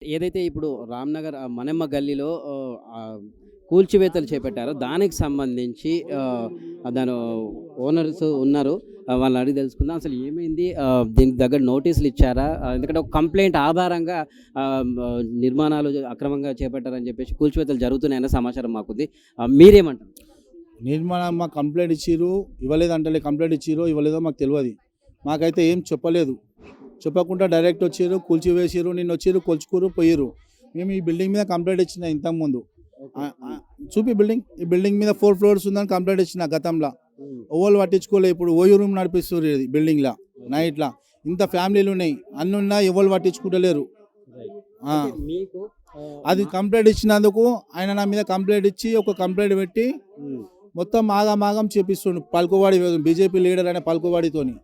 ఏదైతే ఇప్పుడు రామ్‌నగర్ మణెమ్మ గల్లీలో కూల్చివేతలు చేపట్టారో దానికి సంబంధించి దాని ఓనర్స్ ఉన్నారు. వాళ్ళని అడిగి తెలుసుకుందాం. అసలు ఏమైంది? దీనికి తగ్గట్టు నోటీసులు ఇచ్చారా? ఎందుకంటే ఒక కంప్లెయింట్ ఆధారంగా నిర్మాణాలు అక్రమంగా చేపట్టారని చెప్పేసి కూల్చివేతలు జరుగుతున్నాయన్న సమాచారం మాకుంది. మీరేమంటారు? నిర్మాణం మాకు కంప్లైంట్ ఇచ్చిర్రు, ఇవ్వలేదు అంటలే. కంప్లైంట్ ఇచ్చిర్రో ఇవ్వలేదో మాకు తెలియదు. మాకైతే ఏం చెప్పలేదు. చెప్పకుండా డైరెక్ట్ వచ్చిర్రు, కూల్చివేసిర్రు. నిన్న వచ్చిర్రు, కొలుచుకుర్రు, పోయిర్రు. మేము ఈ బిల్డింగ్ మీద కంప్లైంట్ ఇచ్చిన ఇంతకుముందు. చూపి బిల్డింగ్, ఈ బిల్డింగ్ మీద 4 ఫ్లోర్స్ ఉందని కంప్లైంట్ ఇచ్చిన గతంలో. ఓళ్ళు పట్టించుకోలే. ఇప్పుడు ఓయో రూమ్ నడిపిస్తారు ఇది బిల్డింగ్లో నైట్లో. ఇంత ఫ్యామిలీలు ఉన్నాయి, అన్ని ఉన్నా ఎవరు పట్టించుకుంటలేరు. అది కంప్లైంట్ ఇచ్చినందుకు ఆయన నా మీద కంప్లైంట్ ఇచ్చి ఒక కంప్లైంట్ పెట్టి మొత్తం ఆగమాగం చేపిస్తుండు పలుకువాడి బీజేపీ లీడర్ అనే పలుకువాడితోని.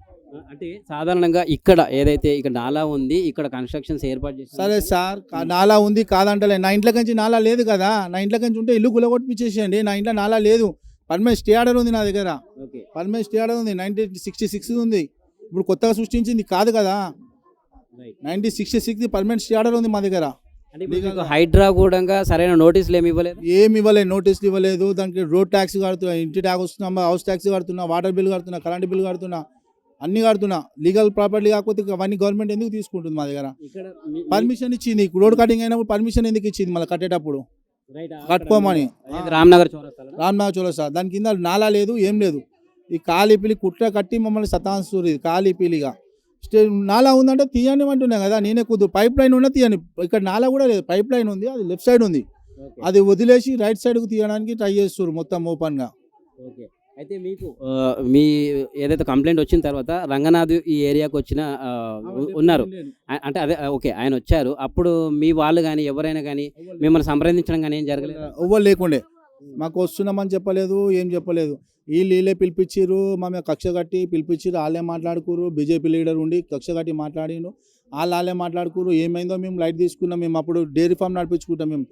అంటే సాధారణంగా ఇక్కడ ఏదైతే ఇక్కడ నాలా ఉంది, ఇక్కడ కన్స్ట్రక్షన్స్ ఏర్పాటు చేసి సరే సార్, నాలా ఉంది కాదంటలే. నా ఇంట్లో నుంచి నాలా లేదు కదా. నా ఇంట్లో నుంచి ఉంటే ఇల్లు గులగొట్టిపించేసేయండి. నా ఇంట్లో నాలా లేదు. పర్మనెంట్ స్టే ఆర్డర్ ఉంది నా దగ్గర. పర్మనెంట్ స్టే ఆర్డర్ ఉంది, 1966 ఉంది. ఇప్పుడు కొత్తగా సృష్టించింది కాదు కదా. 1966 పర్మనెంట్ స్టే ఆర్డర్ ఉంది మా దగ్గర. హైడ్రా కూడా సరైన నోటీసులు ఏమి ఇవ్వలేదు. నోటీసులు ఇవ్వలేదు. దానికి రోడ్ ట్యాక్స్ కడుతున్నా, ఇంటి ట్యాక్స్ వస్తున్నా, హౌస్ ట్యాక్స్ కడుతున్నా, వాటర్ బిల్ కడుతున్నా, కరెంట్ బిల్ కడుతున్నా, అన్ని కడుతున్నా. లీగల్ ప్రాపర్టీ కాకపోతే అవన్నీ గవర్నమెంట్ ఎందుకు తీసుకుంటుంది మా దగ్గర? పర్మిషన్ ఇచ్చింది. రోడ్ కటింగ్ అయినప్పుడు పర్మిషన్ ఎందుకు ఇచ్చింది మళ్ళీ కట్టేటప్పుడు? కట్టుకోమని. రామ్‌నగర్ చౌరస్తా దాని కింద నాలా లేదు, ఏం లేదు. ఈ కాలిపిలి కుట్ర కట్టి మమ్మల్ని సతాన్సూరు. ఇది కాలిపిలిగా నాలా ఉందంటే తీయని అంటున్నా కదా. నేనే కుదు పైప్ లైన్ ఉన్నా తీయని. ఇక్కడ నాలా కూడా లేదు, పైప్ లైన్ ఉంది, అది లెఫ్ట్ సైడ్ ఉంది. అది వదిలేసి రైట్ సైడ్కు తీయడానికి ట్రై చేస్తారు మొత్తం ఓపెన్గా. అయితే మీకు మీ ఏదైతే కంప్లైంట్ వచ్చిన తర్వాత రంగనాథ్ ఈ ఏరియాకి వచ్చిన ఉన్నారు. అంటే అదే ఓకే, ఆయన వచ్చారు. అప్పుడు మీ వాళ్ళు కానీ ఎవరైనా కానీ మిమ్మల్ని సంప్రదించడం కానీ ఏం జరగలేదు? ఎవ్వరు లేకుండే. మాకు వస్తున్నామని చెప్పలేదు, ఏం చెప్పలేదు. వీళ్ళే పిలిపించారు, మా మీద కక్ష కట్టి పిలిపించారు. వాళ్ళే మాట్లాడుకురు. బీజేపీ లీడర్ ఉండి కక్ష కట్టి మాట్లాడిండు. వాళ్ళే మాట్లాడుకురు. ఏమైందో మేము లైట్ తీసుకున్నాం. మేము అప్పుడు డైరీ ఫామ్ నడిపించుకుంటాం. మేము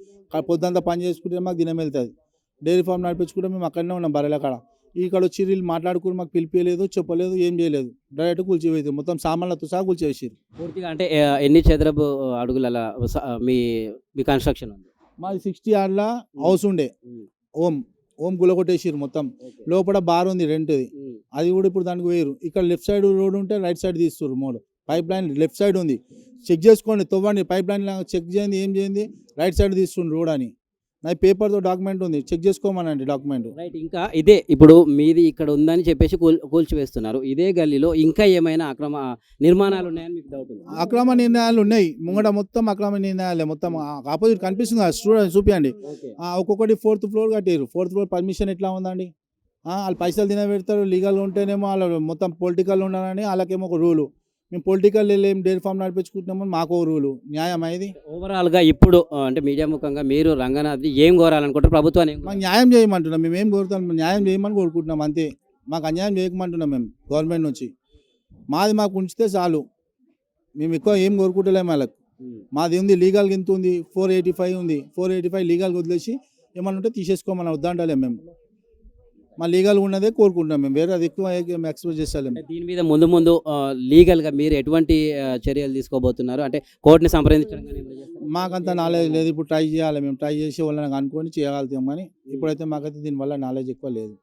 పొద్దుంతా పని చేసుకుంటే మాకు దినం వెళ్తుంది. డైరీ ఫామ్ నడిపించుకుంటే మేము అక్కడనే ఉన్నాం బర్రెల కాడ. ఇక్కడ వచ్చి వీళ్ళు మాట్లాడుకుని మాకు పిలిపించలేదు, చెప్పలేదు, ఏం చేయలేదు. డైరెక్ట్ కూల్చివేసి మొత్తం సామాన్లతో సహా కూల్చేసారు పూర్తిగా. అంటే ఎన్ని చదరపు అడుగుల మీ మీ కన్స్ట్రక్షన్ ఉంది? మాది 60 యార్డ్ల హౌస్ ఉండే. ఓం గులగొట్టేసారు మొత్తం. లోపల బార్ ఉంది రెంట్ది, అది కూడా ఇప్పుడు దానికి వేయరు. ఇక్కడ లెఫ్ట్ సైడ్ రోడ్ ఉంటే రైట్ సైడ్ తీస్తారు. Mode pipe line left side ఉంది, చెక్ చేసుకోండి, తవ్వండి. పైప్ లైన్ చెక్ చేయండి, ఏం చేయండి, రైట్ సైడ్ తీస్తుండ్రు రోడ్ అని. నా పేపర్తో డాక్యుమెంట్ ఉంది, చెక్ చేసుకోమనండి డాక్యుమెంట్. రైట్. ఇంకా ఇదే ఇప్పుడు మీది ఇక్కడ ఉందని చెప్పేసి కూల్చివేస్తున్నారు. ఇదే గల్లీలో ఇంకా ఏమైనా అక్రమ నిర్మాణాలు ఉన్నాయని మీకు డౌట్ ఉంది? అక్రమ నిర్ణయాలు ఉన్నాయి ముంగట, మొత్తం అక్రమ నిర్ణయాలే. మొత్తం ఆపోజిట్ కనిపిస్తుంది కదా, స్టూడెంట్ చూపించండి. ఒక్కొక్కటి 4th ఫ్లోర్ కట్టారు. 4th ఫ్లోర్ పర్మిషన్ ఎట్లా ఉందండి? వాళ్ళు పైసలు తినబెడతారు. లీగల్గా ఉంటేనేమో వాళ్ళు మొత్తం పొలిటికల్ ఉండాలని వాళ్ళకేమో ఒక రూలు. మేము పొలిటికల్ ఏం డైరీ ఫామ్ నడిపించుకుంటున్నామని మాకు రూలు. న్యాయం ఇది. ఓవరాల్గా ఇప్పుడు అంటే మీడియా ముఖంగా మీరు రంగనాథ్ ఏం కోరాలనుకుంటారు ప్రభుత్వాన్ని? మాకు న్యాయం చేయమంటున్నాం. మేము ఏం కోరుతాం, న్యాయం చేయమని కోరుకుంటున్నాం అంతే. మాకు అన్యాయం చేయకమంటున్నాం మేము గవర్నమెంట్ నుంచి. మాది మాకు ఉంచితే చాలు. మేము ఎక్కువ ఏం కోరుకుంటలేము వాళ్ళకి. మాది ఉంది లీగల్గా ఇంత ఉంది, 485 ఉంది. 485 లీగల్గా వదిలేసి ఏమన్నా ఉంటే తీసేసుకోమని వద్దంటలేము మేము. మా లీగల్గా ఉన్నదే కోరుకుంటున్నాం మేము. వేరే అది ఎక్కువ ఎక్స్పెక్ట్ చేస్తలేము. దీని మీద ముందు లీగల్గా మీరు ఎటువంటి చర్యలు తీసుకోబోతున్నారు? అంటే కోర్టుని సంప్రదించడం కానీ మాకంత నాలెడ్జ్ లేదు. ఇప్పుడు ట్రై చేయాలి. మేము ట్రై చేసి వాళ్ళని అనుకొని చేయగలుగుతాం, కానీ ఇప్పుడైతే మాకైతే దీనివల్ల నాలెడ్జ్ ఎక్కువ లేదు.